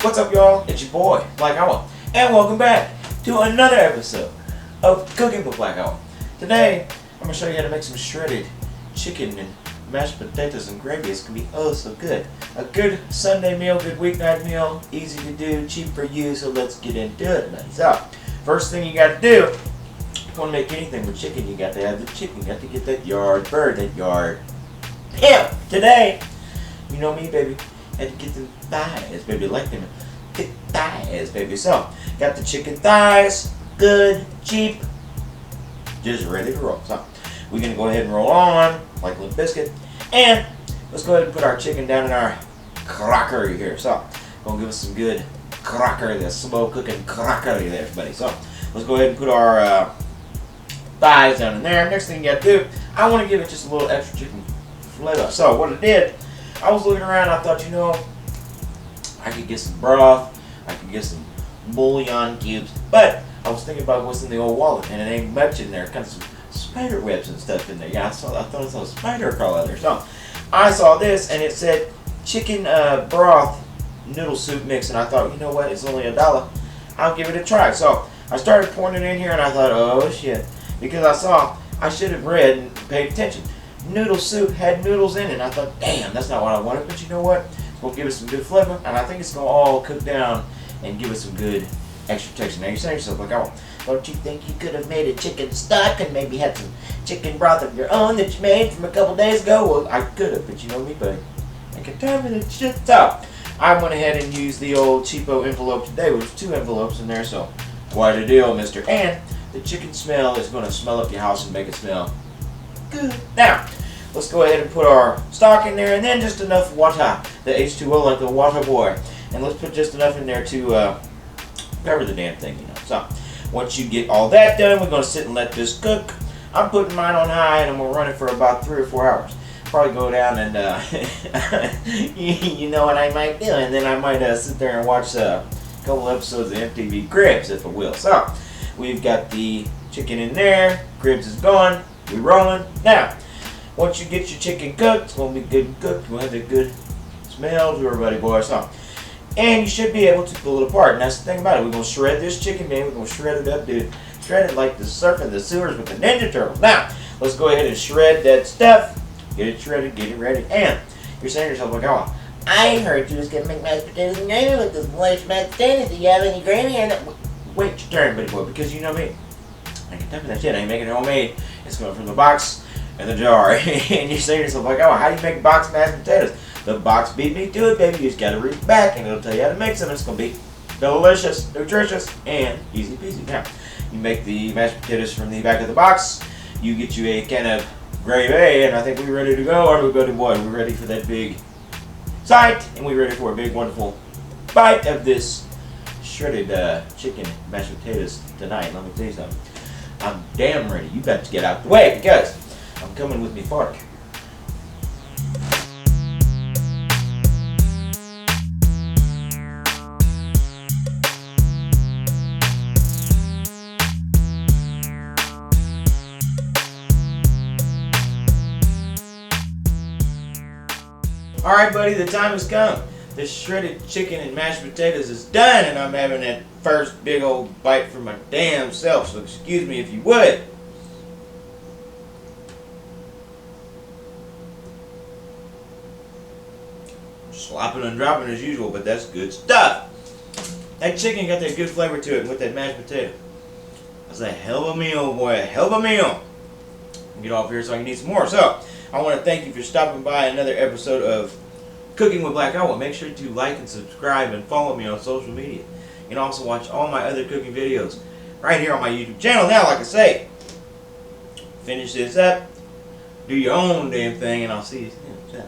What's up, y'all? It's your boy, Black Owl, and welcome back to another episode of Cooking with Black Owl. Today, I'm going to show you how to make some shredded chicken and mashed potatoes and gravy. It's going to be oh so good. A good Sunday meal, good weeknight meal, easy to do, cheap for you, so let's get into it, man. So, first thing you got to do, if you want to make anything with chicken, you got to have the chicken. You got to get that yard bird, that yard. Yeah, today, you know me, baby. Had to get them thighs, baby, like them thick thighs, baby. So, got the chicken thighs, good, cheap, just ready to roll. So, we're gonna go ahead and roll on like Limp Biscuit, and let's go ahead and put our chicken down in our crockery here. So, gonna give us some good crockery, the slow cooking crockery there, buddy. So, let's go ahead and put our thighs down in there. Next thing you gotta do, I want to give it just a little extra chicken flavor. So, what I did, I was looking around, I thought, you know, I could get some broth, I could get some bouillon cubes, but I was thinking about what's in the old wallet, and it ain't much in there. Kind of some spider webs and stuff in there. Yeah, I thought I saw a spider crawl out there. So I saw this, and it said chicken broth noodle soup mix, and I thought, you know what, it's only $1. I'll give it a try. So I started pouring it in here, and I thought, oh shit, because I should have read and paid attention. Noodle soup had noodles in it. I thought, damn, that's not what I wanted. But you know what? It's going to give us some good flavor. And I think it's going to all cook down and give us some good extra texture. Now you're saying to yourself, like, oh, don't you think you could have made a chicken stock and maybe had some chicken broth of your own that you made from a couple days ago? Well, I could have, but you know me, buddy. I can tell me that shit up. I went ahead and used the old cheapo envelope today with 2 envelopes in there. So, quite a deal, mister. And the chicken smell is going to smell up your house and make it smell good. Now, let's go ahead and put our stock in there, and then just enough water, the H2O, like the water boy. And let's put just enough in there to cover the damn thing, you know. So, once you get all that done, we're going to sit and let this cook. I'm putting mine on high, and I'm going to run it for about 3 or 4 hours. Probably go down and, you know what I might do, and then I might sit there and watch a couple episodes of MTV Cribs, if I will. So, we've got the chicken in there, Cribs is gone, we're rolling. Now, once you get your chicken cooked, it's going to be good and cooked. We'll have a good smell to everybody, boys. So, and you should be able to pull it apart. And that's the thing about it. We're going to shred this chicken, man. We're going to shred it up, dude. Shred it like the surfing the sewers with the Ninja Turtles. Now, let's go ahead and shred that stuff. Get it shredded, get it ready. And you're saying to yourself, like, oh, I heard you was going to make mashed potatoes and gravy with this boyish mashed potatoes. Do you have any gravy in it? Wait your turn, buddy boy, because you know me. I can tell you that shit. I ain't making it homemade. It's going from the box in the jar. And you say to yourself, like, oh, how do you make box mashed potatoes? The box beat me to it, baby. You just gotta reach back and it'll tell you how to make some. It's gonna be delicious, nutritious, and easy peasy. Now, you make the mashed potatoes from the back of the box. You get you a can of gravy, and I think we're ready to go. Or we go to what? We're ready for that big sight, and we're ready for a big, wonderful bite of this shredded chicken mashed potatoes tonight. Let me tell you something. I'm damn ready. You better get out the way because I'm coming with me fork. Alright, buddy, the time has come. The shredded chicken and mashed potatoes is done, and I'm having that first big old bite for my damn self, so excuse me if you would. Slopping and dropping as usual, but that's good stuff. That chicken got that good flavor to it with that mashed potato. That's a hell of a meal, boy, a hell of a meal. Get off here so I can eat some more. So, I want to thank you for stopping by another episode of Cooking with Black Owl. Make sure to like and subscribe and follow me on social media. You can also watch all my other cooking videos right here on my YouTube channel. Now, like I say, finish this up, do your own damn thing, and I'll see you soon.